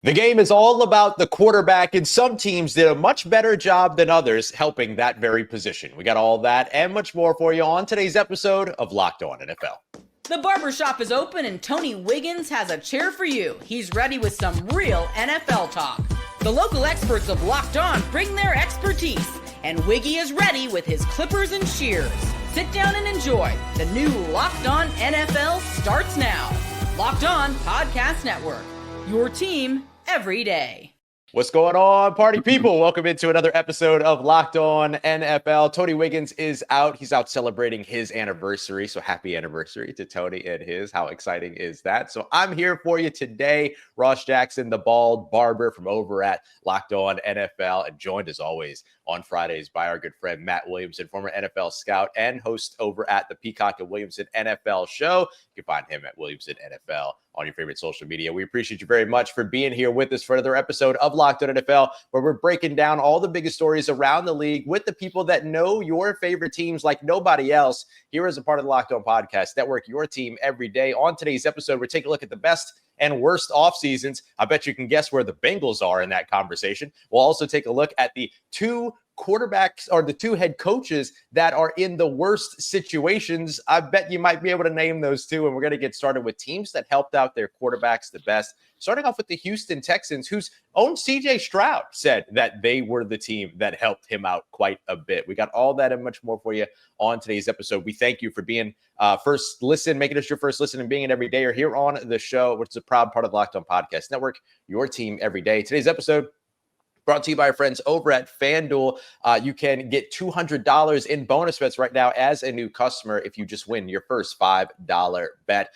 The game is all about the quarterback, and some teams did a much better job than others helping that very position. We got all that and much more for you on today's episode of Locked On NFL. The barbershop is open and Tony Wiggins has a chair for you. He's ready with some real NFL talk. The local experts of Locked On bring their expertise, and Wiggy is ready with his clippers and shears. Sit down and enjoy. The new Locked On NFL starts now. Locked On Podcast Network. Your team every day. What's going on, party people? Welcome into another episode of Locked On NFL. Tony Wiggins is out. He's out celebrating his anniversary. So happy anniversary to Tony and his. How exciting is that? So I'm here for you today. Ross Jackson, the bald barber from over at Locked On NFL, and joined as always on Fridays by our good friend Matt Williamson, former NFL scout and host over at the Peacock and Williamson NFL show. You can find him at Williamson NFL on your favorite social media. We appreciate you very much for being here with us for another episode of Locked On NFL, where we're breaking down all the biggest stories around the league with the people that know your favorite teams like nobody else. Here is a part of the Locked On Podcast Network, your team every day. On today's episode, we're taking a look at the best and worst off seasons. I bet you can guess where the Bengals are in that conversation. We'll also take a look at the two quarterbacks or the two head coaches that are in the worst situations. I bet you might be able to name those two. And we're going to get started with teams that helped out their quarterbacks the best. Starting off with the Houston Texans, whose own CJ Stroud said that they were the team that helped him out quite a bit. We got all that and much more for you on today's episode. We thank you for being first listen, making us your first listen and being an everyday or here on the show, which is a proud part of the Locked On Podcast Network, your team every day. Today's episode brought to you by our friends over at FanDuel. You can get $200 in bonus bets right now as a new customer if you just win your first $5 bet.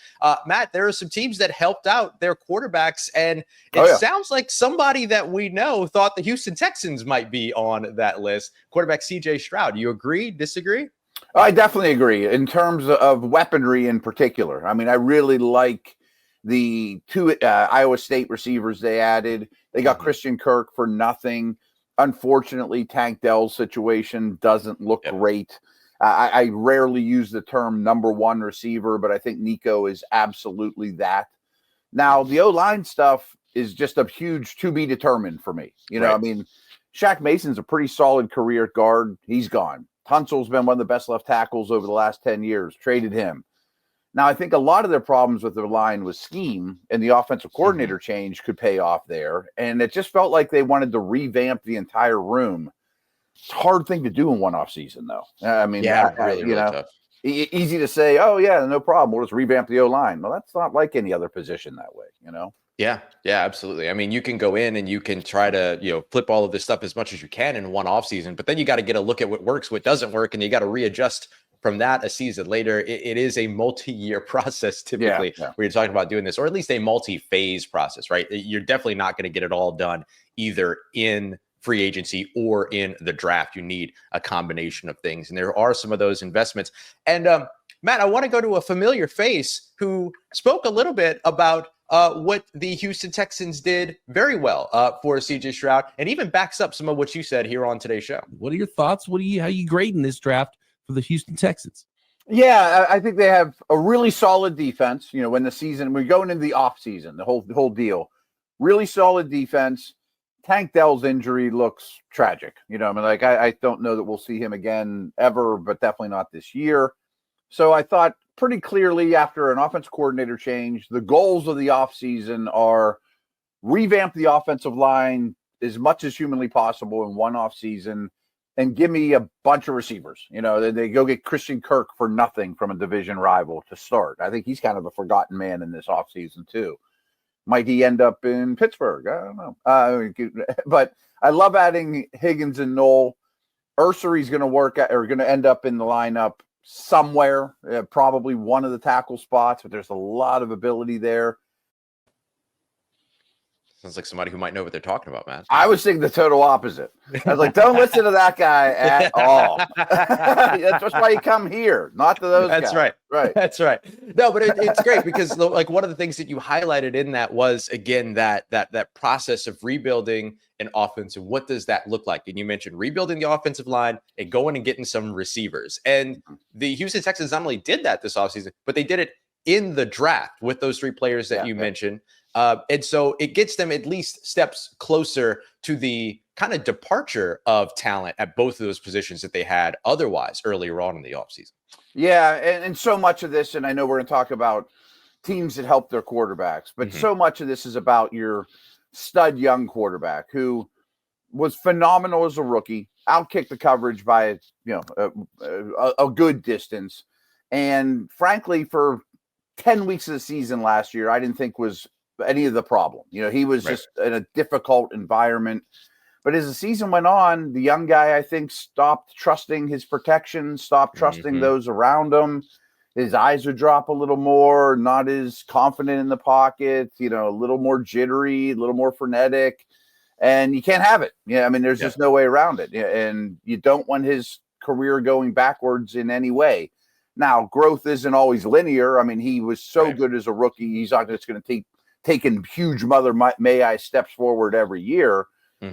Matt, there are some teams that helped out their quarterbacks, and it sounds like somebody that we know thought the Houston Texans might be on that list. Quarterback CJ Stroud. You agree, disagree? I definitely agree in terms of weaponry in particular. I mean, I really like the two Iowa State receivers they added. They got Christian Kirk for nothing. Unfortunately, Tank Dell's situation doesn't look great. I rarely use the term number one receiver, but I think Nico is absolutely that. Now, the O-line stuff is just a huge to be determined for me. You know, I mean, Shaq Mason's a pretty solid career guard. He's gone. Tunsil's been one of the best left tackles over the last 10 years. Traded him. Now, I think a lot of their problems with their line was scheme, and the offensive coordinator change could pay off there. And it just felt like they wanted to revamp the entire room. It's a hard thing to do in one offseason, though. I mean, really tough. Easy to say, oh, yeah, no problem. We'll just revamp the O-line. Well, that's not like any other position that way, you know? Yeah, absolutely. I mean, you can go in and you can try to, flip all of this stuff as much as you can in one offseason, but then you got to get a look at what works, what doesn't work, and you got to readjust from that a season later. It is a multi-year process typically where you're talking about doing this, or at least a multi-phase process, right? You're definitely not going to get it all done either in free agency or in the draft. You need a combination of things. And there are some of those investments. And Matt, I want to go to a familiar face who spoke a little bit about what the Houston Texans did very well for CJ Stroud, and even backs up some of what you said here on today's show. What are your thoughts? How are you grading this draft for the Houston Texans? Yeah, I think they have a really solid defense. You know, when we're going into the off season, the whole deal, really solid defense. Tank Dell's injury looks tragic. You know, I mean, like I don't know that we'll see him again ever, but definitely not this year. So I thought pretty clearly after an offensive coordinator change, the goals of the offseason are revamp the offensive line as much as humanly possible in one offseason and give me a bunch of receivers. You know, they go get Christian Kirk for nothing from a division rival to start. I think he's kind of a forgotten man in this offseason too. Might he end up in Pittsburgh? I don't know. But I love adding Higgins and Knoll. Ursari's going to end up in the lineup somewhere, probably one of the tackle spots, but there's a lot of ability there. Sounds like somebody who might know what they're talking about, man. I was thinking the total opposite. I was like, don't listen to that guy at all. That's just why you come here, not to those guys. That's right. Right. That's right. No, but it's great because like one of the things that you highlighted in that was, again, that process of rebuilding an offense and what does that look like? And you mentioned rebuilding the offensive line and going and getting some receivers. And the Houston Texans not only did that this offseason, but they did it in the draft with those three players that you mentioned. And so it gets them at least steps closer to the kind of departure of talent at both of those positions that they had otherwise earlier on in the offseason. Yeah, and so much of this, and I know we're going to talk about teams that help their quarterbacks, but so much of this is about your stud young quarterback who was phenomenal as a rookie, outkicked the coverage by a good distance, and frankly, for 10 weeks of the season last year, I didn't think was any of the problem. He was just in a difficult environment. But as the season went on, the young guy, I think, stopped trusting his protection, stopped trusting those around him. His eyes would drop a little more, not as confident in the pocket, a little more jittery, a little more frenetic. And you can't have it. Yeah, I mean, there's just no way around it. And you don't want his career going backwards in any way. Now, growth isn't always linear. I mean, he was so good as a rookie. He's not just going to taking huge Mother May I steps forward every year.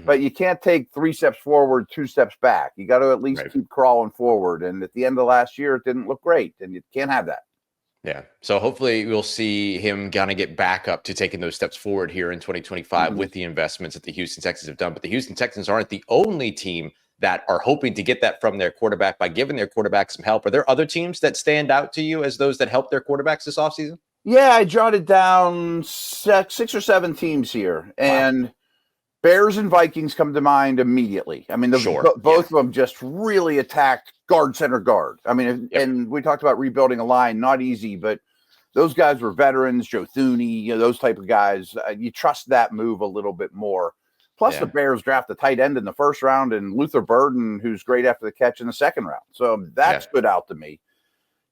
But you can't take 3 steps forward, 2 steps back. You got to at least keep crawling forward. And at the end of last year, it didn't look great, and you can't have that. Yeah. So hopefully we'll see him kind of get back up to taking those steps forward here in 2025 with the investments that the Houston Texans have done. But the Houston Texans aren't the only team that are hoping to get that from their quarterback by giving their quarterback some help. Are there other teams that stand out to you as those that help their quarterbacks this offseason? Yeah, I jotted down 6 or 7 teams here. And Bears and Vikings come to mind immediately. I mean, both of them just really attacked guard, center, guard. I mean, and we talked about rebuilding a line, not easy, but those guys were veterans, Joe Thuney, those type of guys. You trust that move a little bit more. Plus, the Bears draft a tight end in the first round and Luther Burden, who's great after the catch in the second round. So that stood out to me.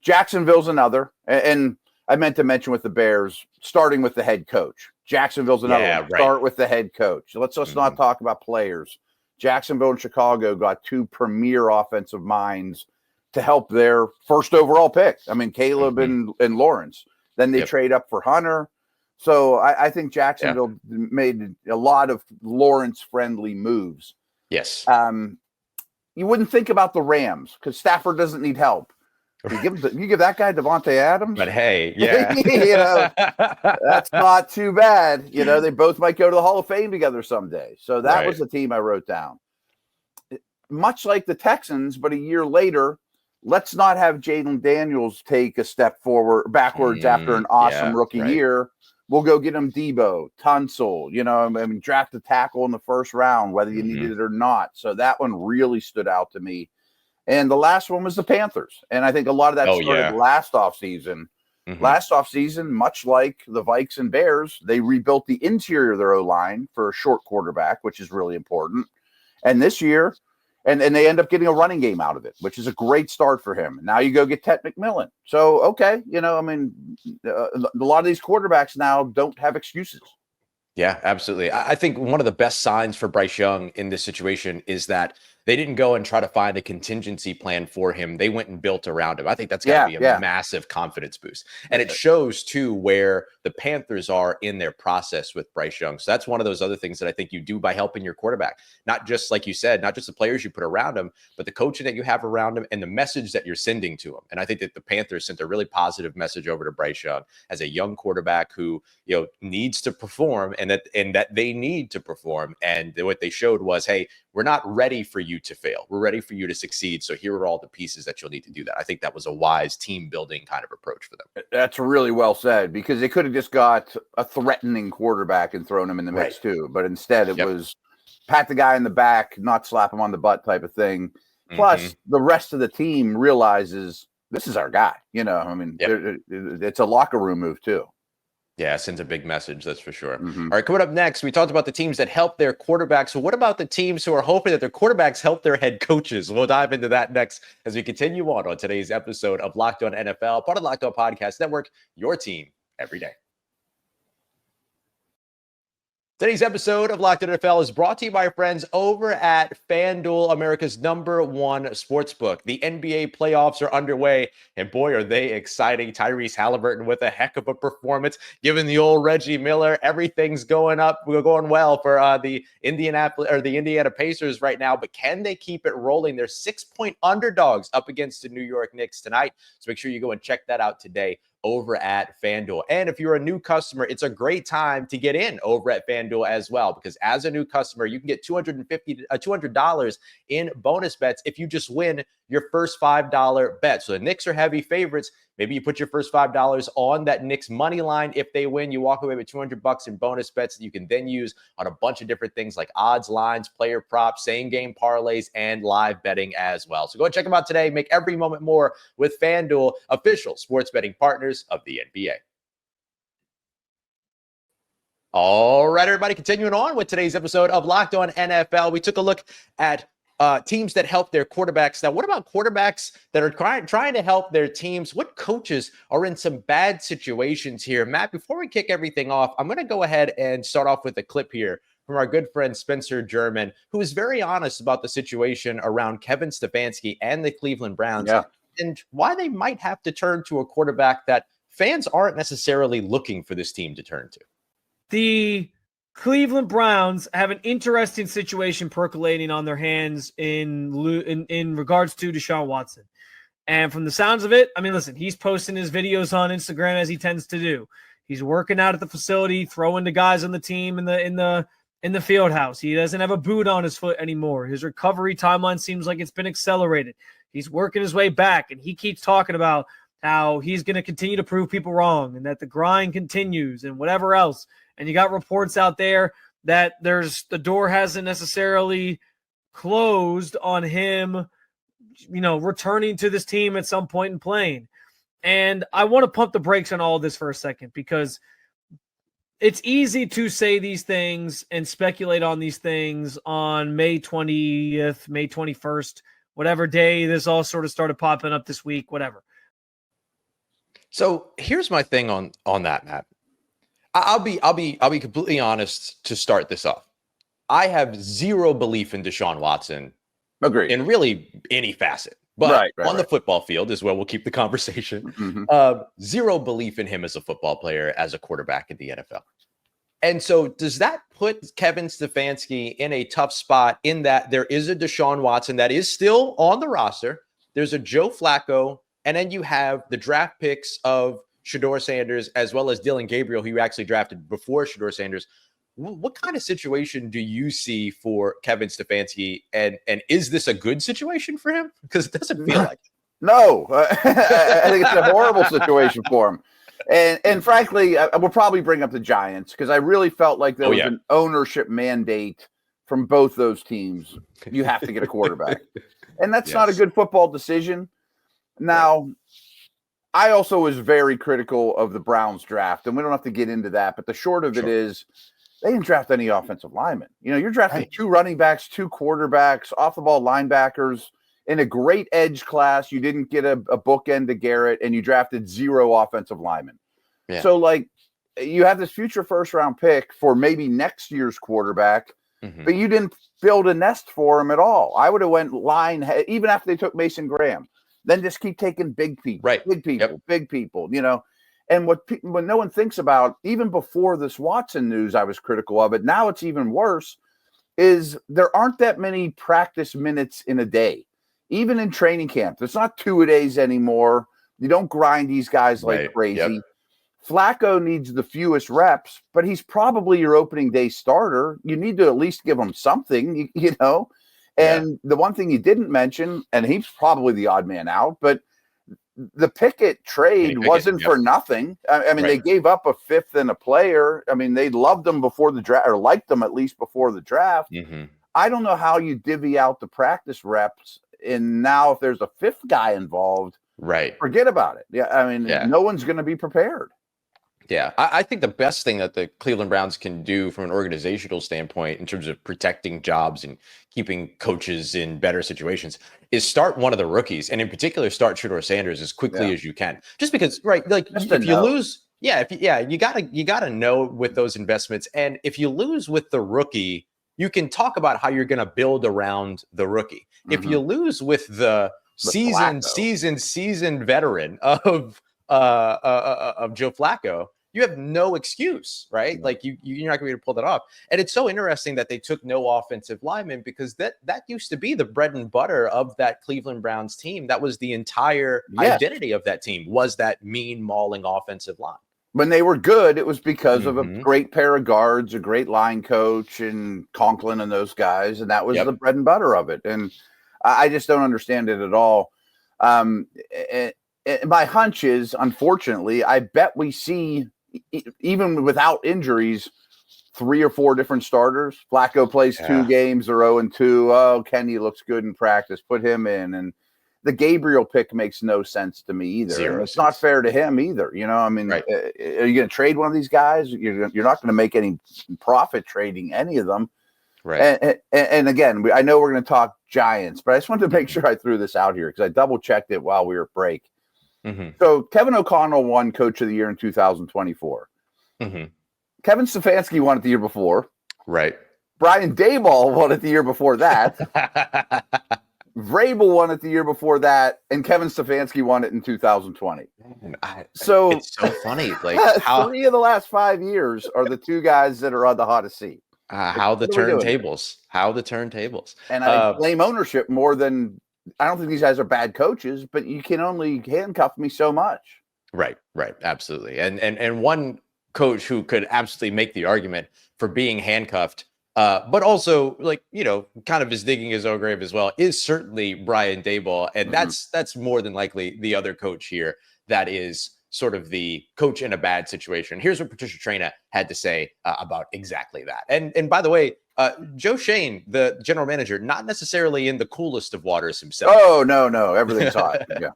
Jacksonville's another. And I meant to mention with the Bears, starting with the head coach. Jacksonville's another one. Start with the head coach. Let's not talk about players. Jacksonville and Chicago got 2 premier offensive minds to help their first overall pick. I mean, Caleb and Lawrence. Then they trade up for Hunter. So I think Jacksonville made a lot of Lawrence-friendly moves. Yes. You wouldn't think about the Rams because Stafford doesn't need help. You give that guy Devontae Adams. But hey, that's not too bad. They both might go to the Hall of Fame together someday. So that was the team I wrote down. Much like the Texans, but a year later, let's not have Jaden Daniels take a step backwards after an awesome rookie year. We'll go get him Debo, Tunsil, draft a tackle in the first round, whether you needed it or not. So that one really stood out to me. And the last one was the Panthers. And I think a lot of that started last offseason. Last offseason, much like the Vikes and Bears, they rebuilt the interior of their O-line for a short quarterback, which is really important. And this year, and they end up getting a running game out of it, which is a great start for him. Now you go get Ted McMillan. So, okay, a lot of these quarterbacks now don't have excuses. Yeah, absolutely. I think one of the best signs for Bryce Young in this situation is that they didn't go and try to find a contingency plan for him. They went and built around him. I think that's got to be a massive confidence boost. And it shows, too, where the Panthers are in their process with Bryce Young. So that's one of those other things that I think you do by helping your quarterback. Not just, like you said, not just the players you put around him, but the coaching that you have around him and the message that you're sending to him. And I think that the Panthers sent a really positive message over to Bryce Young as a young quarterback who, needs to perform and that they need to perform. And what they showed was, hey, we're not ready for you to fail. We're ready for you to succeed. So here are all the pieces that you'll need to do that. I think that was a wise team building kind of approach for them. That's really well said, because they could have just got a threatening quarterback and thrown him in the mix too. But instead it was pat the guy in the back, not slap him on the butt type of thing. Plus the rest of the team realizes this is our guy. It's a locker room move too. Yeah, sends a big message, that's for sure. All right, coming up next, we talked about the teams that help their quarterbacks. So what about the teams who are hoping that their quarterbacks help their head coaches? We'll dive into that next as we continue on today's episode of Locked On NFL, part of the Locked On Podcast Network, your team every day. Today's episode of Locked On NFL is brought to you by our friends over at FanDuel, America's #1 sportsbook. The NBA playoffs are underway, and boy, are they exciting. Tyrese Halliburton with a heck of a performance, giving the old Reggie Miller. Everything's going well for the Indiana Pacers right now, but can they keep it rolling? They're 6-point underdogs up against the New York Knicks tonight, so make sure you go and check that out today. over at FanDuel. And if you're a new customer, it's a great time to get in over at FanDuel as well, because as a new customer, you can get $200 in bonus bets if you just win your first $5 bet. So the Knicks are heavy favorites. Maybe you put your first $5 on that Knicks money line. If they win, you walk away with $200 in bonus bets that you can then use on a bunch of different things like odds, lines, player props, same game parlays, and live betting as well. So go check them out today. Make every moment more with FanDuel, official sports betting partners of the NBA. All right, everybody, continuing on with today's episode of Locked On NFL. We took a look at teams that help their quarterbacks. Now, what about quarterbacks that are trying to help their teams? What coaches are in some bad situations here? Matt, before we kick everything off, I'm going to go ahead and start off with a clip here from our good friend Spencer German, who is very honest about the situation around Kevin Stefanski and the Cleveland Browns and why they might have to turn to a quarterback that fans aren't necessarily looking for this team to turn to. The Cleveland Browns have an interesting situation percolating on their hands in regards to Deshaun Watson. And from the sounds of it, I mean, listen, he's posting his videos on Instagram as he tends to do. He's working out at the facility, throwing the guys on the team in the field house. He doesn't have a boot on his foot anymore. His recovery timeline seems like it's been accelerated. He's working his way back, and he keeps talking about how he's going to continue to prove people wrong and that the grind continues and whatever else. And you got reports out there that the door hasn't necessarily closed on him, returning to this team at some point and playing. And I want to pump the brakes on all of this for a second, because it's easy to say these things and speculate on these things on May 20th, May 21st, whatever day this all sort of started popping up this week, whatever. So here's my thing on that, Matt. I'll be completely honest to start this off. I have zero belief in Deshaun Watson. Agreed. In really any facet. But on the football field is where we'll keep the conversation. Mm-hmm. Zero belief in him as a football player, as a quarterback in the NFL. And so does that put Kevin Stefanski in a tough spot, in that there is a Deshaun Watson that is still on the roster? There's a Joe Flacco, and then you have the draft picks of Shedeur Sanders, as well as Dylan Gabriel, who you actually drafted before Shedeur Sanders. What kind of situation do you see for Kevin Stefanski? And is this a good situation for him? Because it doesn't feel like it. No, I think it's a horrible situation for him. And frankly, I will probably bring up the Giants, because I really felt like there was an ownership mandate from both those teams. You have to get a quarterback. And that's not a good football decision. Now, I also was very critical of the Browns draft, and we don't have to get into that, but the short of it is they didn't draft any offensive linemen. You're drafting 2 running backs, 2 quarterbacks, off-the-ball linebackers in a great edge class. You didn't get a bookend to Garrett, and you drafted 0 offensive linemen. Yeah. So, you have this future first-round pick for maybe next year's quarterback, but you didn't build a nest for him at all. I would have went line, even after they took Mason Graham. Then just keep taking big people, big people, And what no one thinks about, even before this Watson news, I was critical of it. Now it's even worse, is there aren't that many practice minutes in a day. Even in training camp, there's not 2-a-days anymore. You don't grind these guys like crazy. Yep. Flacco needs the fewest reps, but he's probably your opening day starter. You need to at least give him something, And the one thing you didn't mention, and he's probably the odd man out, but the Pickett trade wasn't for nothing. I mean, they gave up a 5th and a player. I mean, they loved him before the draft, or liked them at least before the draft. Mm-hmm. I don't know how you divvy out the practice reps. And now if there's a 5th guy involved, forget about it. Yeah, I mean, no one's going to be prepared. Yeah, I think the best thing that the Cleveland Browns can do from an organizational standpoint in terms of protecting jobs and keeping coaches in better situations is start one of the rookies, and in particular, start Shedeur Sanders as quickly as you can. Just because, if you lose, you gotta know with those investments, and if you lose with the rookie, you can talk about how you're going to build around the rookie. Mm-hmm. If you lose with the seasoned veteran of Joe Flacco, you have no excuse, right? Like you're not going to be able to pull that off. And it's so interesting that they took no offensive linemen, because that used to be the bread and butter of that Cleveland Browns team. That was the entire identity of that team, was that mean, mauling offensive line. When they were good, it was because of a great pair of guards, a great line coach, and Conklin and those guys, and that was the bread and butter of it. And I just don't understand it at all. My hunch is, unfortunately, I bet we see, even without injuries, 3 or 4 different starters. Flacco plays 2 games, they're 0-2. Oh, Kenny looks good in practice, put him in. And the Gabriel pick makes no sense to me either. It's not fair to him either. You know, I mean, are you going to trade one of these guys? You're not going to make any profit trading any of them. Right. And again, I know we're going to talk Giants, but I just wanted to make sure I threw this out here because I double checked it while we were at break. So Kevin O'Connell won Coach of the Year in 2024. Kevin Stefanski won it the year before. Right. Brian Daboll won it the year before that. Vrabel won it the year before that, and Kevin Stefanski won it in 2020. So it's so funny. Like 3 of the last 5 years are the 2 guys that are on the hottest seat. How the turntables. And I blame ownership more than. I don't think these guys are bad coaches, but you can only handcuff me so much. Right, absolutely. And one coach who could absolutely make the argument for being handcuffed, but also, like, you know, kind of is digging his own grave as well, is certainly Brian Daboll. And that's more than likely the other coach here that is sort of the coach in a bad situation. Here's what Patricia Traina had to say about exactly that. And by the way, Joe Shane, the general manager, not necessarily in the coolest of waters himself. Oh, no. Everything's hot. Yeah.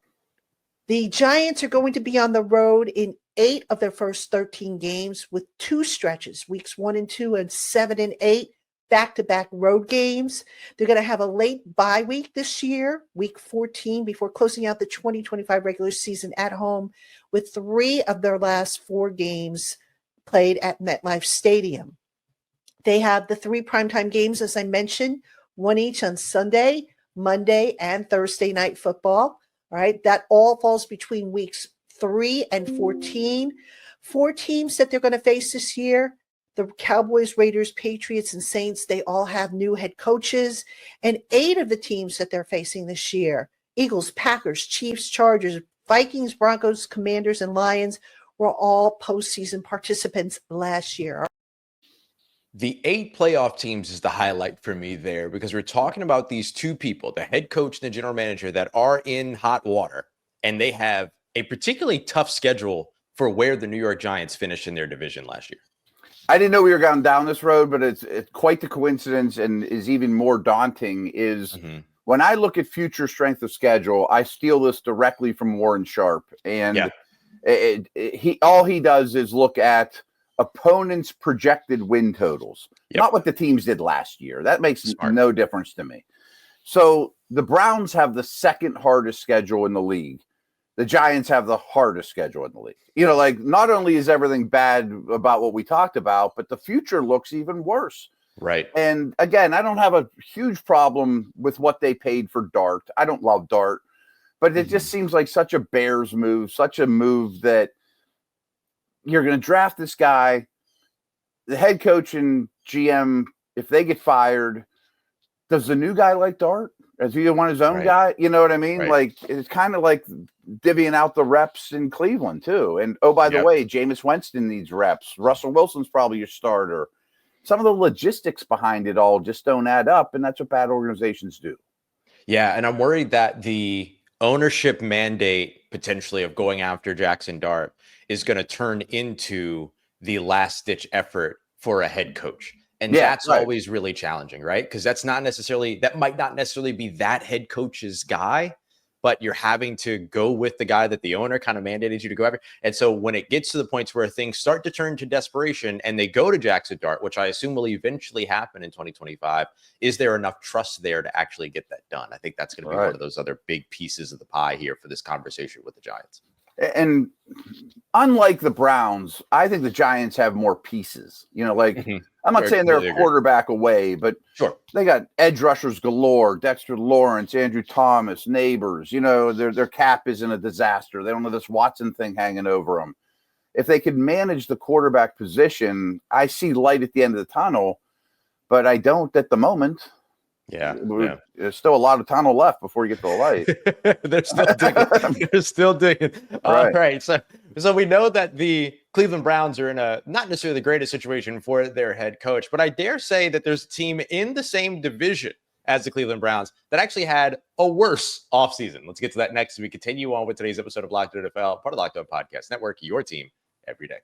The Giants are going to be on the road in 8 of their first 13 games with 2 stretches, weeks 1 and 2 and 7 and 8, back-to-back road games. They're going to have a late bye week this year, week 14, before closing out the 2025 regular season at home with 3 of their last 4 games played at MetLife Stadium. They have the 3 primetime games, as I mentioned, 1 each on Sunday, Monday, and Thursday night football. All right, that all falls between weeks 3 and 14. 4 teams that they're going to face this year: the Cowboys, Raiders, Patriots, and Saints. They all have new head coaches. And 8 of the teams that they're facing this year: Eagles, Packers, Chiefs, Chargers, Vikings, Broncos, Commanders, and Lions, were all postseason participants last year. The 8 playoff teams is the highlight for me there, because we're talking about these 2 people, the head coach and the general manager, that are in hot water, and they have a particularly tough schedule for where the New York Giants finished in their division last year. I didn't know we were going down this road, but it's quite the coincidence, and is even more daunting is when I look at future strength of schedule, I steal this directly from Warren Sharp, and all he does is look at opponents' projected win totals, not what the teams did last year. That makes no difference to me. So the Browns have the 2nd hardest schedule in the league. The Giants have the hardest schedule in the league. You know, like, not only is everything bad about what we talked about, but the future looks even worse. Right. And again, I don't have a huge problem with what they paid for Dart. I don't love Dart, but it just seems like such a Bears move, such a move that you're going to draft this guy, the head coach and GM, if they get fired, does the new guy like Dart? Is he want his own guy? You know what I mean? Like, it's kind of like divvying out the reps in Cleveland too. And oh, by the way, Jameis Winston needs reps. Russell Wilson's probably your starter. Some of the logistics behind it all just don't add up, and that's what bad organizations do. Yeah, and I'm worried that the ownership mandate potentially of going after Jackson Dart is going to turn into the last-ditch effort for a head coach. And that's always really challenging, right? Because that might not necessarily be that head coach's guy, but you're having to go with the guy that the owner kind of mandated you to go after. And so when it gets to the points where things start to turn to desperation and they go to Jackson Dart, which I assume will eventually happen in 2025, is there enough trust there to actually get that done? I think that's going to be one of those other big pieces of the pie here for this conversation with the Giants. And unlike the Browns, I think the Giants have more pieces. You know, like, I'm not saying they're a quarterback away, but they got edge rushers galore: Dexter Lawrence, Andrew Thomas, Neighbors. You know, their cap isn't a disaster. They don't have this Watson thing hanging over them. if they could manage the quarterback position, I see light at the end of the tunnel, but I don't at the moment. Yeah. There's still a lot of tunnel left before you get to the light. They're still digging. They're still digging. All right. So we know that the Cleveland Browns are in a not necessarily the greatest situation for their head coach, but I dare say that there's a team in the same division as the Cleveland Browns that actually had a worse offseason. Let's get to that next as we continue on with today's episode of Locked On NFL, part of Locked On Podcast Network, your team every day.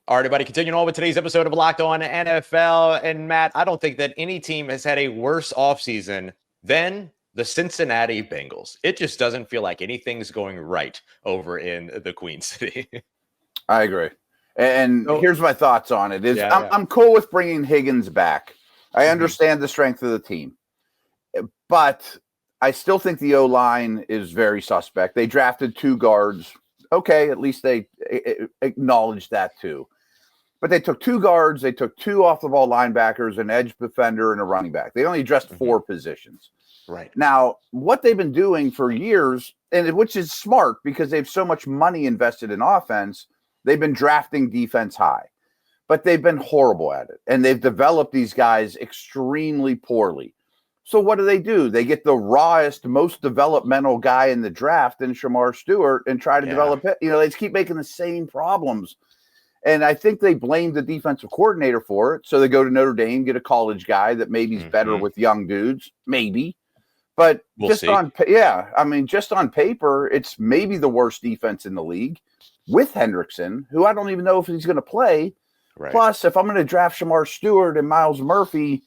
All right, everybody, continuing on with today's episode of Locked On NFL. And Matt, I don't think that any team has had a worse offseason than the Cincinnati Bengals. It just doesn't feel like anything's going right over in the Queen City. I agree. And here's my thoughts on it. I'm cool with bringing Higgins back. I understand the strength of the team. But I still think the O-line is very suspect. They drafted 2 guards. Okay, at least they acknowledged that too. But they took 2 guards, they took 2 off-the-ball linebackers, an edge defender, and a running back. They only addressed 4 positions. Right. Now, what they've been doing for years, and which is smart because they have so much money invested in offense, they've been drafting defense high. But they've been horrible at it. And they've developed these guys extremely poorly. So what do? They get the rawest, most developmental guy in the draft in Shamar Stewart and try to develop it. They just keep making the same problems. And I think they blame the defensive coordinator for it. So they go to Notre Dame, get a college guy that maybe is better with young dudes, maybe. But just on paper, it's maybe the worst defense in the league with Hendrickson, who I don't even know if he's going to play. Right. Plus, if I'm going to draft Shamar Stewart and Miles Murphy,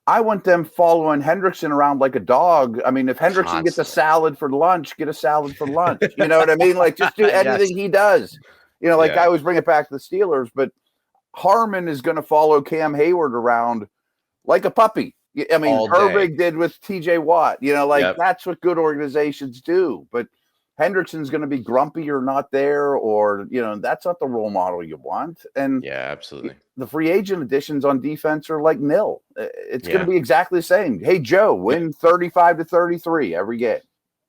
I want them following Hendrickson around like a dog. I mean, if Hendrickson gets a salad for lunch, get a salad for lunch. You know what I mean? Like, just do anything he does. I always bring it back to the Steelers, but Harmon is going to follow Cam Hayward around like a puppy. I mean, Herbig did with TJ Watt. That's what good organizations do. But Hendrickson's going to be grumpy or not there, or, that's not the role model you want. And absolutely. The free agent additions on defense are like nil. It's going to be exactly the same. Hey, Joe, win 35-33 every game.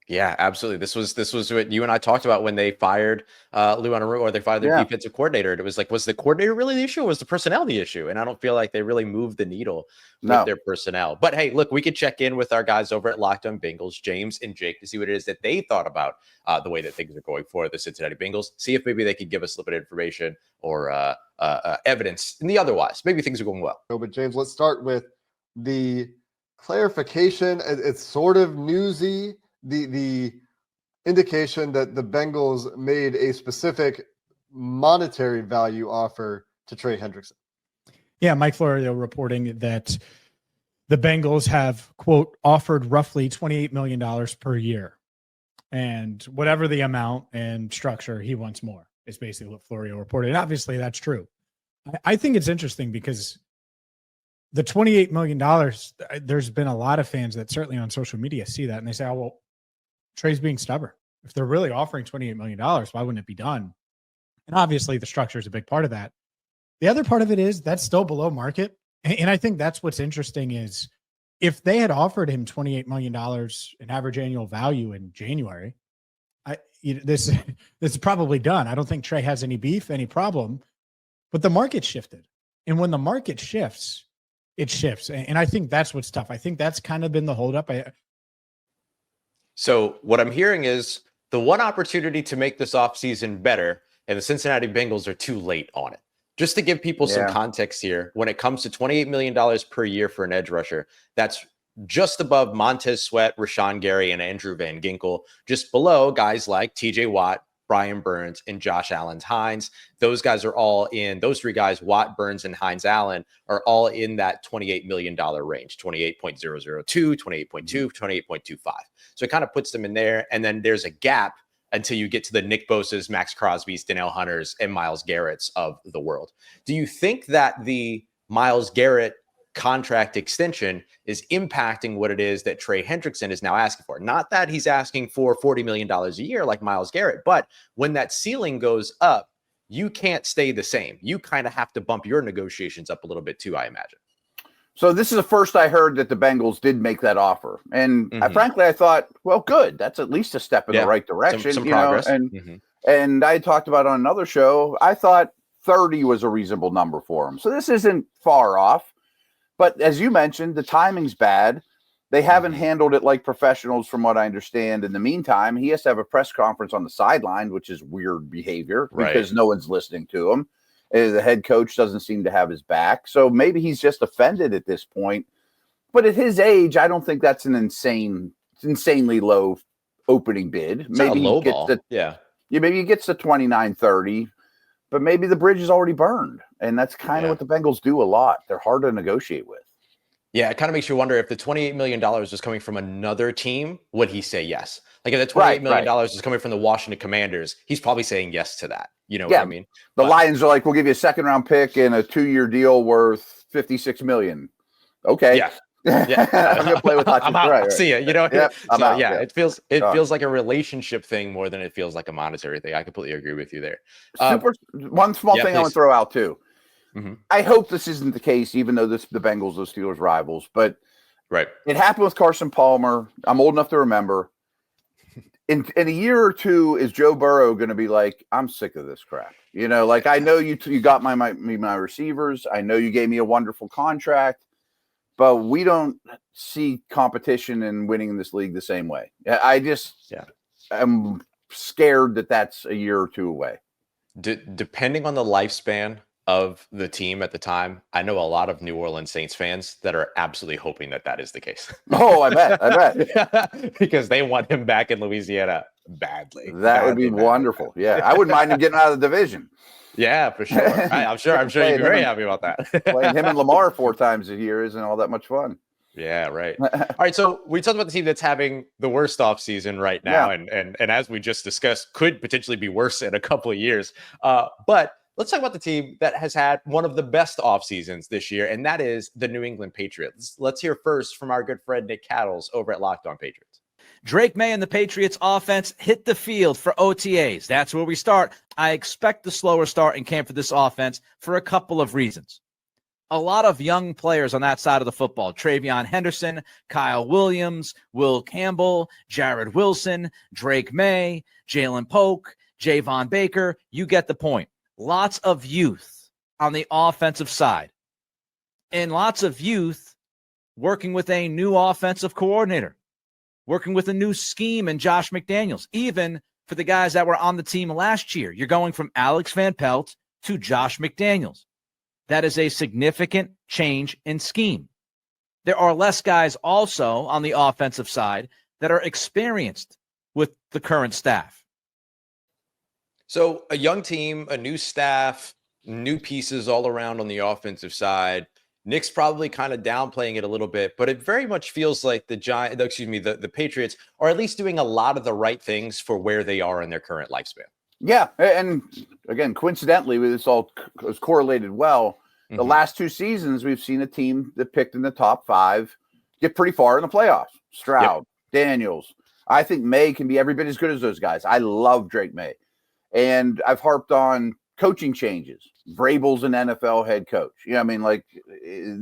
Yeah, absolutely. This was what you and I talked about when they fired Lou Anarumo, or they fired their defensive coordinator. It was like, was the coordinator really the issue, or was the personnel the issue? And I don't feel like they really moved the needle with their personnel. But hey, look, we could check in with our guys over at Locked On Bengals, James and Jake, to see what it is that they thought about the way that things are going for the Cincinnati Bengals. See if maybe they could give us a little bit of information or evidence in the otherwise. Maybe things are going well. But James, let's start with the clarification. It's sort of newsy. The indication that the Bengals made a specific monetary value offer to Trey Hendrickson. Yeah, Mike Florio reporting that the Bengals have, quote, offered roughly $28 million per year. And whatever the amount and structure, he wants more, is basically what Florio reported. And obviously, that's true. I think it's interesting because the $28 million, there's been a lot of fans that certainly on social media see that, and they say, oh, well, Trey's being stubborn. If they're really offering $28 million, why wouldn't it be done? And obviously the structure is a big part of that. The other part of it is that's still below market. And I think that's what's interesting is if they had offered him $28 million in average annual value in January, this is probably done. I don't think Trey has any beef, any problem, but the market shifted. And when the market shifts, it shifts. And I think that's what's tough. I think that's kind of been the holdup. So what I'm hearing is the one opportunity to make this offseason better, and the Cincinnati Bengals are too late on it. Just to give people some context here, when it comes to $28 million per year for an edge rusher, that's just above Montez Sweat, Rashawn Gary, and Andrew Van Ginkel, just below guys like TJ Watt, Brian Burns, and Josh Allen-Hines. Those guys are all in, those 3 guys, Watt, Burns, and Hines-Allen, are all in that $28 million range, 28.002, 28.2, 28.25. So it kind of puts them in there. And then there's a gap until you get to the Nick Bosa's, Max Crosby's, Donnell Hunter's, and Myles Garrett's of the world. Do you think that the Myles Garrett contract extension is impacting what it is that Trey Hendrickson is now asking for? Not that he's asking for $40 million a year like Myles Garrett, but when that ceiling goes up, you can't stay the same. You kind of have to bump your negotiations up a little bit too, I imagine. So this is the first I heard that the Bengals did make that offer. And frankly, I thought, well, good. That's at least a step in the right direction. Some progress. And I talked about on another show, I thought 30 was a reasonable number for him. So this isn't far off. But as you mentioned, the timing's bad. They haven't handled it like professionals, from what I understand. In the meantime, he has to have a press conference on the sideline, which is weird behavior because no one's listening to him. The head coach doesn't seem to have his back. So maybe he's just offended at this point. But at his age, I don't think that's an insanely low opening bid. It's maybe not a low he gets ball. maybe he gets to 29-30, but maybe the bridge is already burned. And that's kind of what the Bengals do a lot. They're hard to negotiate with. Yeah, it kind of makes you wonder if the $28 million was coming from another team, would he say yes? Like if the $28 million is coming from the Washington Commanders, he's probably saying yes to that. You know what I mean? The Lions are like, we'll give you a second round pick and a 2-year deal worth $56 million. Okay. Yeah. I'm gonna play with I'm out. Right. See ya. You know. I'm out. It feels like a relationship thing more than it feels like a monetary thing. I completely agree with you there. One small thing I want to throw out too. I hope this isn't the case, even though the Bengals are Steelers rivals. But it happened with Carson Palmer. I'm old enough to remember. In a year or two, is Joe Burrow going to be like, I'm sick of this crap? You know, like I know you got my receivers. I know you gave me a wonderful contract, but we don't see competition and winning in this league the same way. I'm scared that that's a year or two away. Depending on the lifespan of the team at the time, I know a lot of New Orleans Saints fans that are absolutely hoping that is the case. Oh, I bet. Because they want him back in Louisiana badly. That would be wonderful. Yeah, I wouldn't mind him getting out of the division. Yeah, for sure. I'm sure you'd be very happy about that. Playing him and Lamar 4 times a year isn't all that much fun. Yeah, right. All right, so we talked about the team that's having the worst offseason right now, and as we just discussed, could potentially be worse in a couple of years. But let's talk about the team that has had one of the best off seasons this year, and that is the New England Patriots. Let's hear first from our good friend Nick Cattles over at Locked On Patriots. Drake Maye and the Patriots offense hit the field for OTAs. That's where we start. I expect the slower start in camp for this offense for a couple of reasons. A lot of young players on that side of the football. Travion Henderson, Kyle Williams, Will Campbell, Jared Wilson, Drake Maye, Jalen Polk, Javon Baker. You get the point. Lots of youth on the offensive side. And lots of youth working with a new offensive coordinator, working with a new scheme in Josh McDaniels. Even for the guys that were on the team last year, you're going from Alex Van Pelt to Josh McDaniels. That is a significant change in scheme. There are less guys also on the offensive side that are experienced with the current staff. So a young team, a new staff, new pieces all around on the offensive side. Nick's probably kind of downplaying it a little bit, but it very much feels like the Patriots are at least doing a lot of the right things for where they are in their current lifespan. Yeah, and again, coincidentally, this all is correlated well. The last 2 seasons, we've seen a team that picked in the top 5 get pretty far in the playoffs. Stroud, Daniels. I think May can be every bit as good as those guys. I love Drake Maye. And I've harped on coaching changes. Vrabel's an NFL head coach. You know what I mean? Like,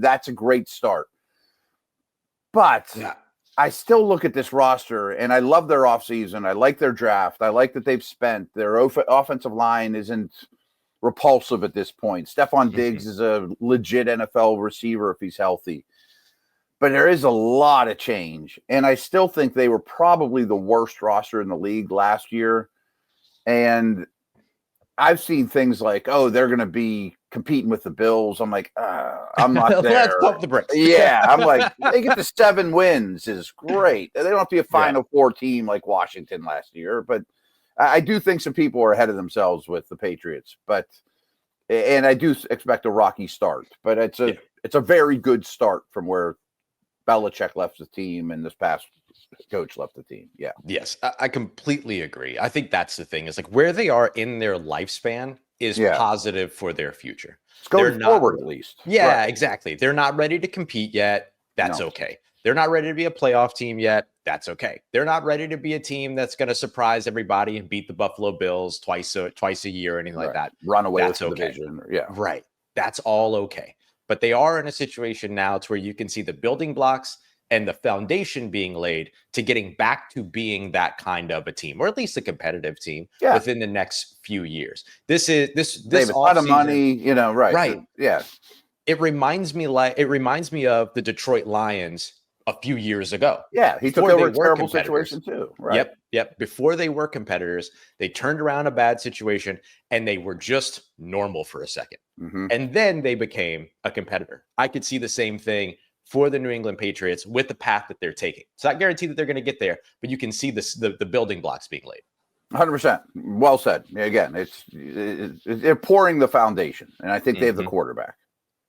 that's a great start. But I still look at this roster, and I love their offseason. I like their draft. I like that they've spent. Their offensive line isn't repulsive at this point. Stephon Diggs is a legit NFL receiver if he's healthy. But there is a lot of change. And I still think they were probably the worst roster in the league last year. And I've seen things like, oh, they're going to be competing with the Bills. I'm like, I'm not there. Let's pump the brakes. Yeah, I'm like, they get to 7 wins is great. They don't have to be a Final Four team like Washington last year. But I do think some people are ahead of themselves with the Patriots. And I do expect a rocky start. But it's a very good start from where Belichick left the team and this past coach left the team. Yeah. Yes, I completely agree. I think that's the thing is like where they are in their lifespan is positive for their future. It's going forward at least. Yeah, exactly. They're not ready to compete yet. That's okay. They're not ready to be a playoff team yet. That's okay. They're not ready to be a team that's going to surprise everybody and beat the Buffalo Bills twice a year or anything like that. Run away that's with the okay. division. Yeah. Right. That's all okay. but they are in a situation now to where you can see the building blocks and the foundation being laid to getting back to being that kind of a team, or at least a competitive team within the next few years. This they have a ton of money, you know, right? Yeah. It reminds me of the Detroit Lions a few years ago. Yeah, he took over a terrible situation too. Right. Yep. Before they were competitors, they turned around a bad situation and they were just normal for a second. And then they became a competitor. I could see the same thing for the New England Patriots with the path that they're taking. It's not guaranteed that they're going to get there, but you can see the building blocks being laid. 100%. Well said. Again, they're pouring the foundation, and I think they have the quarterback.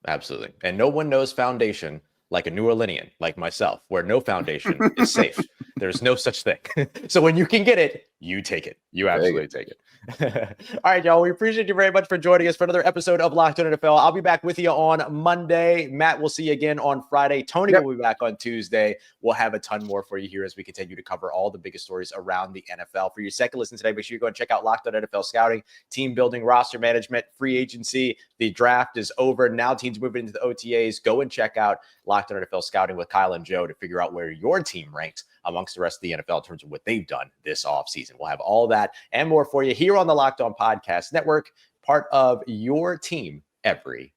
Absolutely. And no one knows foundation like a New Orleanian, like myself, where no foundation is safe. There's no such thing. So when you can get it, you take it. You absolutely take it. All right, y'all. We appreciate you very much for joining us for another episode of Locked On NFL. I'll be back with you on Monday. Matt, we'll see you again on Friday. Tony will be back on Tuesday. We'll have a ton more for you here as we continue to cover all the biggest stories around the NFL. For your second listen today, make sure you go and check out Locked On NFL Scouting, team building, roster management, free agency. The draft is over. Now teams moving into the OTAs. Go and check out Locked On NFL Scouting with Kyle and Joe to figure out where your team ranks amongst the rest of the NFL in terms of what they've done this offseason. We'll have all that and more for you here on the Locked On Podcast Network, part of your team every